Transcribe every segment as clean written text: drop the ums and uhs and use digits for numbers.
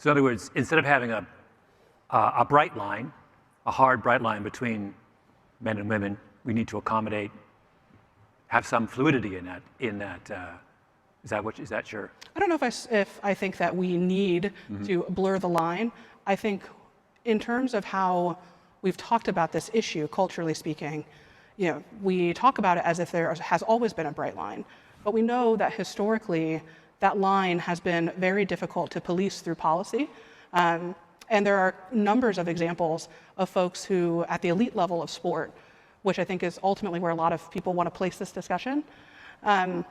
So in other words, instead of having a bright line, a hard bright line between men and women, we need to accommodate, have some fluidity in that. Is that your? I don't know if I think that we need to blur the line. I think in terms of how we've talked about this issue, culturally speaking, we talk about it as if there has always been a bright line, but we know that historically that line has been very difficult to police through policy. And there are numbers of examples of folks who, at the elite level of sport, which I think is ultimately where a lot of people want to place this discussion, where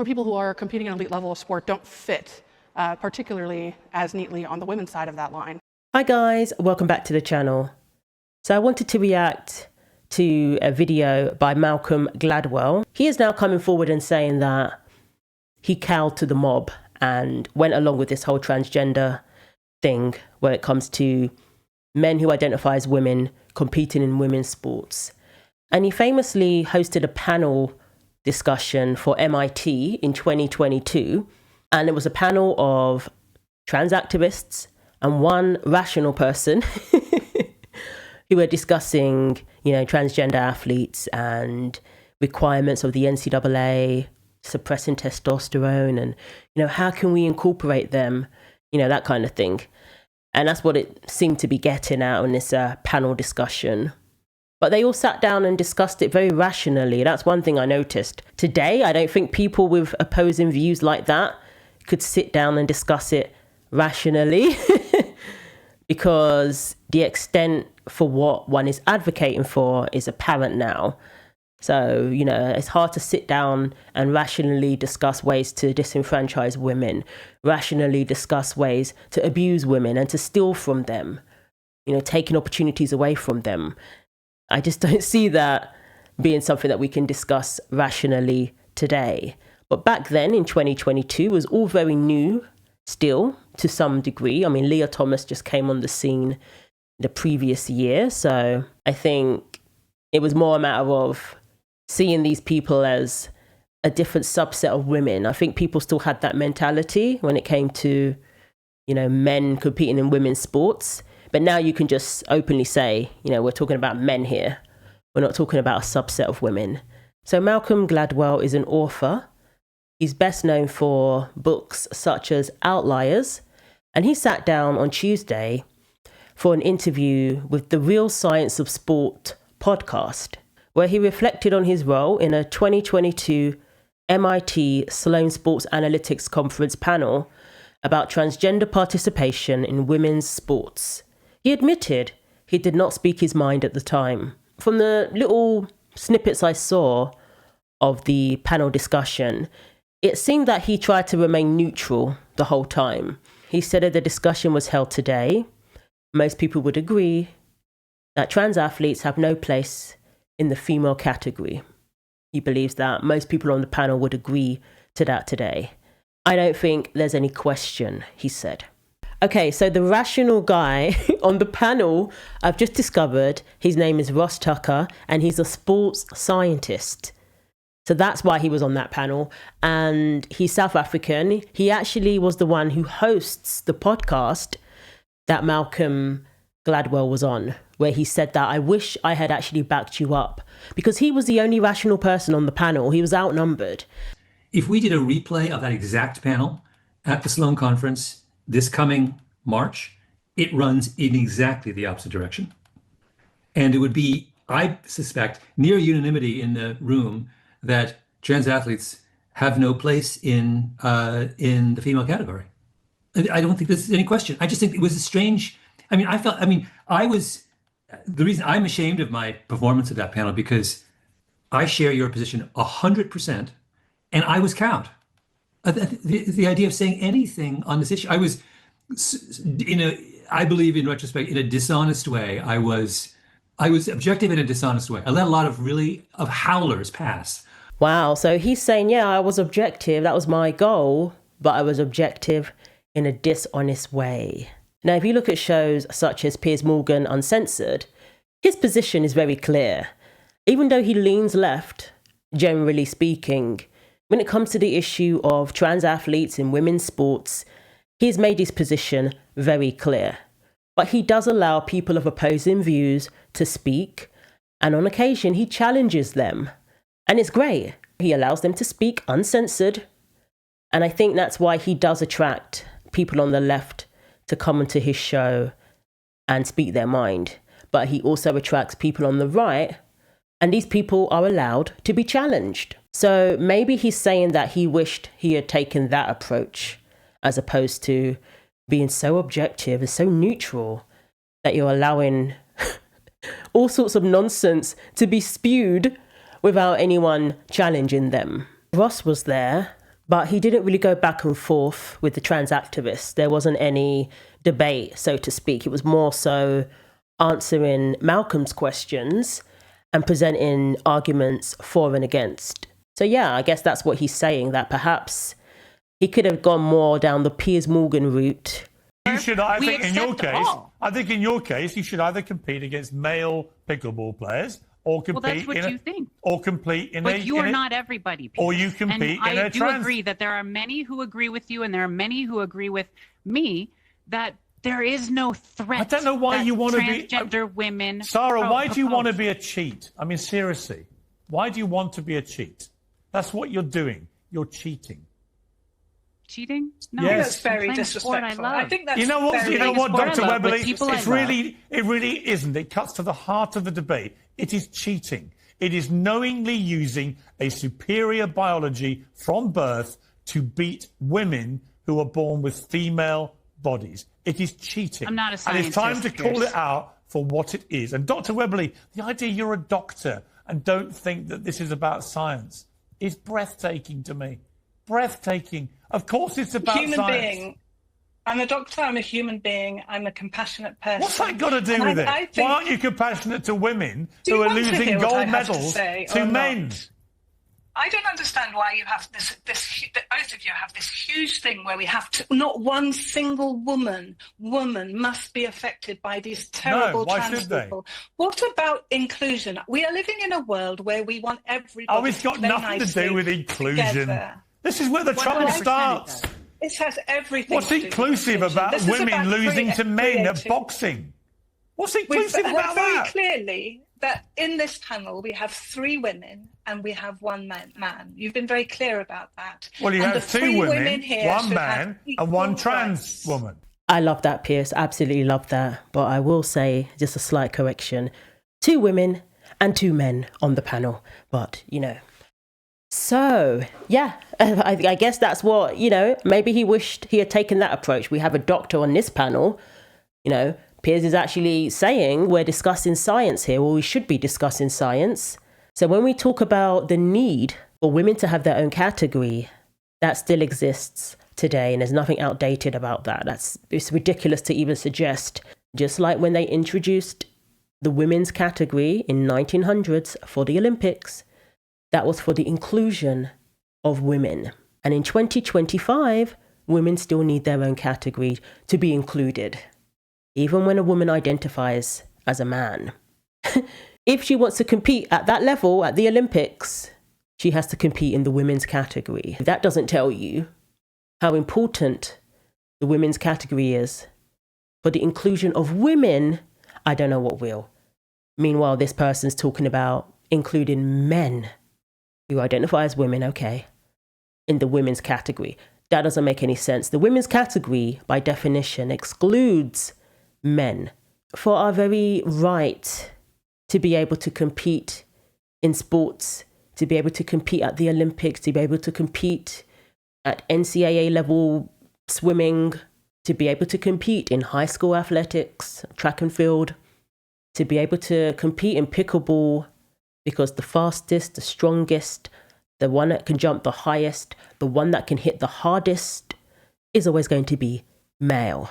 people who are competing at an elite level of sport don't fit particularly as neatly on the women's side of that line. Hi guys, welcome back to the channel. So I wanted to react to a video by Malcolm Gladwell. He is now coming forward and saying that he cowed to the mob and went along with this whole transgender thing where it comes to men who identify as women competing in women's sports. And he famously hosted a panel discussion for MIT in 2022. And it was a panel of trans activists and one rational person who were discussing, transgender athletes and requirements of the NCAA, suppressing testosterone and, how can we incorporate them, that kind of thing. And that's what it seemed to be getting at in this panel discussion. But they all sat down and discussed it very rationally. That's one thing I noticed. Today, I don't think people with opposing views like that could sit down and discuss it rationally because the extent for what one is advocating for is apparent now. So, it's hard to sit down and rationally discuss ways to disenfranchise women, rationally discuss ways to abuse women and to steal from them, taking opportunities away from them. I just don't see that being something that we can discuss rationally today. But back then in 2022 was all very new still to some degree. I mean, Leah Thomas just came on the scene the previous year. So I think it was more a matter of seeing these people as a different subset of women. I think people still had that mentality when it came to, men competing in women's sports. But now you can just openly say, we're talking about men here. We're not talking about a subset of women. So Malcolm Gladwell is an author. He's best known for books such as Outliers. And he sat down on Tuesday for an interview with the Real Science of Sport podcast, where he reflected on his role in a 2022 MIT Sloan Sports Analytics Conference panel about transgender participation in women's sports. He admitted he did not speak his mind at the time. From the little snippets I saw of the panel discussion, it seemed that he tried to remain neutral the whole time. He said that the discussion was held today. Most people would agree that trans athletes have no place in the female category. He believes that most people on the panel would agree to that today. I don't think there's any question, he said. Okay, so the rational guy on the panel, I've just discovered his name is Ross Tucker and he's a sports scientist. So that's why he was on that panel. And he's South African. He actually was the one who hosts the podcast that Malcolm Gladwell was on, where he said that I wish I had actually backed you up because he was the only rational person on the panel. He was outnumbered. If we did a replay of that exact panel at the Sloan Conference this coming March, it runs in exactly the opposite direction. And it would be, I suspect, near unanimity in the room that trans athletes have no place in the female category. I don't think there's any question. I just think it was a strange, the reason I'm ashamed of my performance at that panel because I share your position 100%, and I was cowed. The idea of saying anything on this issue, I was, I believe in retrospect, in a dishonest way. I was objective in a dishonest way. I let a lot of howlers pass. Wow. So he's saying, yeah, I was objective. That was my goal, but I was objective in a dishonest way. Now, if you look at shows such as Piers Morgan Uncensored, his position is very clear. Even though he leans left, generally speaking, when it comes to the issue of trans athletes in women's sports, He's made his position very clear. But he does allow people of opposing views to speak, and on occasion he challenges them. And it's great. He allows them to speak uncensored. And I think that's why he does attract people on the left to come onto his show and speak their mind. But he also attracts people on the right, and these people are allowed to be challenged. So maybe he's saying that he wished he had taken that approach, as opposed to being so objective and so neutral that you're allowing all sorts of nonsense to be spewed without anyone challenging them. Ross was there, but he didn't really go back and forth with the trans activists. There wasn't any debate, so to speak. It was more so answering Malcolm's questions and presenting arguments for and against. So yeah, I guess that's what he's saying, that perhaps he could have gone more down the Piers Morgan route. You should, I think in your case, you should either compete against male pickleball players or compete that's what you think. Or compete in but you are not everybody, Piers. Or you compete and in a I do agree that there are many who agree with you and there are many who agree with me that there is no threat. I don't know why you want to be transgender women. Sarah, why do you want to be a cheat? I mean, seriously, why do you want to be a cheat? That's what you're doing. You're cheating. Cheating? No, yes. That's very disrespectful. I think that's you know what, Dr. Webley? It really isn't. It cuts to the heart of the debate. It is cheating. It is knowingly using a superior biology from birth to beat women who are born with female bodies. It is cheating. I'm not a scientist. And it's time to call it out for what it is. And Dr. Webley, the idea you're a doctor and don't think that this is about science is breathtaking to me. Breathtaking. Of course it's about human science. Being. I'm a doctor, I'm a human being, I'm a compassionate person. What's that got to do with it? Why aren't you compassionate to women who are losing gold medals to men? I don't understand why you have this, both of you have this huge thing where we have to, not one single woman must be affected by these terrible trans people. What about inclusion? We are living in a world where we want everybody to it's got nothing to do with inclusion. Together. This is where the trouble starts. It has everything What's to do inclusive with about women losing to men at boxing? What's inclusive about that? Very clearly that in this panel we have 3 women and we have 1 man. You've been very clear about that. Well, you have 2 women, 1 man and 1 trans woman. I love that, Piers. Absolutely love that. But I will say, just a slight correction, 2 women and 2 men on the panel. But, you know. So, yeah, I guess that's what, you know, maybe he wished he had taken that approach. We have a doctor on this panel, you know. Piers is actually saying we're discussing science here, or we should be discussing science. So when we talk about the need for women to have their own category, that still exists today, and there's nothing outdated about that. It's ridiculous to even suggest. Just like when they introduced the women's category in 1900s for the Olympics, that was for the inclusion of women. And in 2025, women still need their own category to be included. Even when a woman identifies as a man. If she wants to compete at that level at the Olympics, she has to compete in the women's category. If that doesn't tell you how important the women's category is for the inclusion of women, I don't know what will. Meanwhile, this person's talking about including men who identify as women, okay, in the women's category. That doesn't make any sense. The women's category, by definition, excludes men for our very right to be able to compete in sports, to be able to compete at the Olympics, to be able to compete at NCAA level swimming, to be able to compete in high school athletics, track and field, to be able to compete in pickleball, because the fastest, the strongest, the one that can jump the highest, the one that can hit the hardest is always going to be male.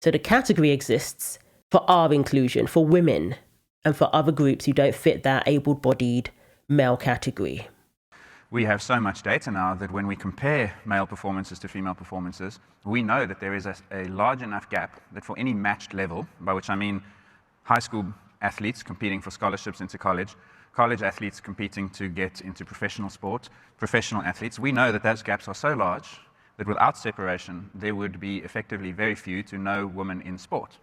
So the category exists for our inclusion, for women, and for other groups who don't fit that able-bodied male category. We have so much data now that when we compare male performances to female performances, we know that there is a large enough gap that for any matched level, by which I mean high school athletes competing for scholarships into college athletes competing to get into professional sport, professional athletes, we know that those gaps are so large that without separation, there would be effectively very few to no women in sport.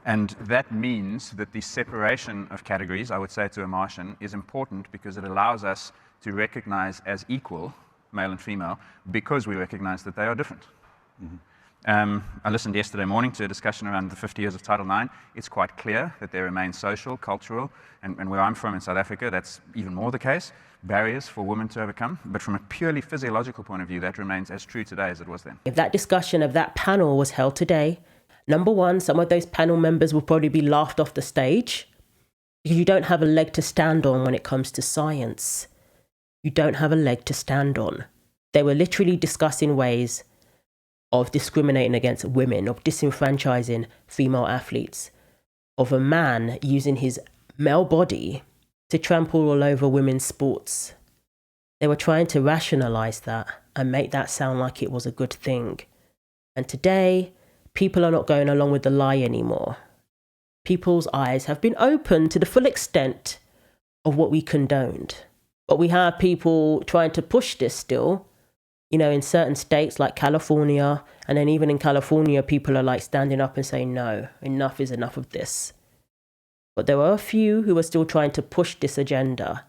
And that means that the separation of categories, I would say to a Martian, is important because it allows us to recognize as equal male and female because we recognize that they are different. I listened yesterday morning to a discussion around the 50 years of Title IX. It's quite clear that there remain social, cultural, and where I'm from in South Africa, that's even more the case, barriers for women to overcome. But from a purely physiological point of view, that remains as true today as it was then. If that discussion of that panel was held today, number one, some of those panel members will probably be laughed off the stage because you don't have a leg to stand on when it comes to science. You don't have a leg to stand on. They were literally discussing ways of discriminating against women, of disenfranchising female athletes, of a man using his male body to trample all over women's sports. They were trying to rationalize that and make that sound like it was a good thing. And today, people are not going along with the lie anymore. People's eyes have been opened to the full extent of what we condoned. But we have people trying to push this still, you know, in certain states like California, and then even in California, people are like standing up and saying, no, enough is enough of this. But there were a few who were still trying to push this agenda.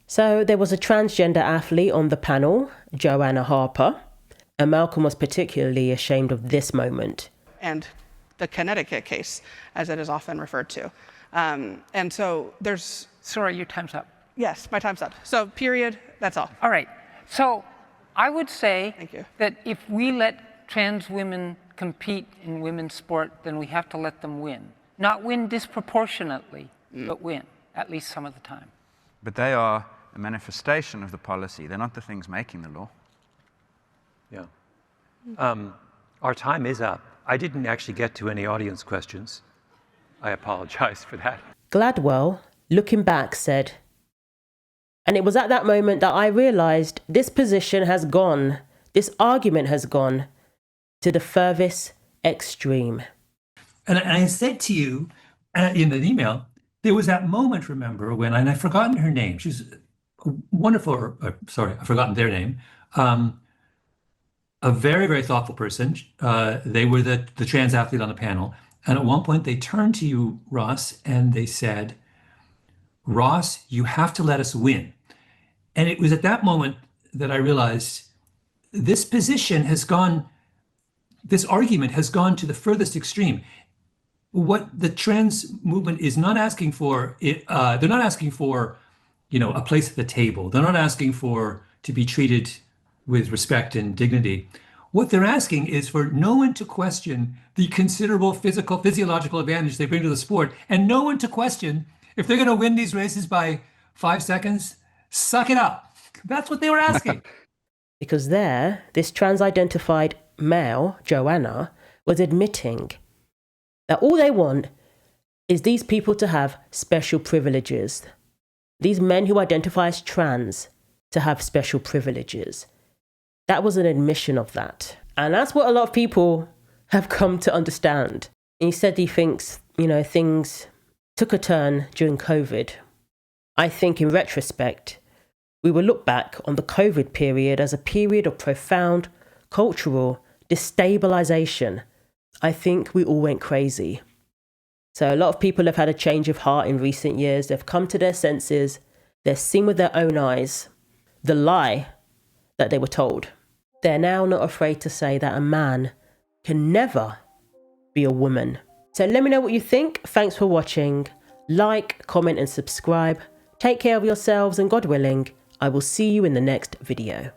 So there was a transgender athlete on the panel, Joanna Harper, and Malcolm was particularly ashamed of this moment. And the Connecticut case, as it is often referred to. And so there's... Sorry, your time's up. Yes, my time's up. So period, that's all. All right. So I would say Thank you. that if we let trans women compete in women's sport, then we have to let them win. Not win disproportionately, but win, at least some of the time. But they are a manifestation of the policy. They're not the things making the law. Yeah. Our time is up. I didn't actually get to any audience questions. I apologize for that. Gladwell, looking back, said, and it was at that moment that I realized this position has gone, this argument has gone to the furthest extreme. And I said to you in an email, there was that moment, remember, when, and I've forgotten her name. She's a wonderful, sorry, I've forgotten their name. A very, very thoughtful person. They were the trans athlete on the panel. And at one point they turned to you, Ross, and they said, Ross, you have to let us win. And it was at that moment that I realized this position has gone, this argument has gone to the furthest extreme. What the trans movement is not asking for, they're not asking for, you know, a place at the table. They're not asking for to be treated with respect and dignity. What they're asking is for no one to question the considerable physiological advantage they bring to the sport, and no one to question if they're going to win these races by 5 seconds. Suck it up. That's what they were asking. Because there, this trans-identified male, Joanna, was admitting that all they want is these people to have special privileges. These men who identify as trans to have special privileges. That was an admission of that. And that's what a lot of people have come to understand. And he said he thinks, you know, things took a turn during COVID. I think in retrospect, we will look back on the COVID period as a period of profound cultural destabilization. I think we all went crazy. So a lot of people have had a change of heart in recent years. They've come to their senses. They've seen with their own eyes the lie that they were told. They're now not afraid to say that a man can never be a woman. So let me know what you think. Thanks for watching. Like, comment and subscribe. Take care of yourselves, and God willing, I will see you in the next video.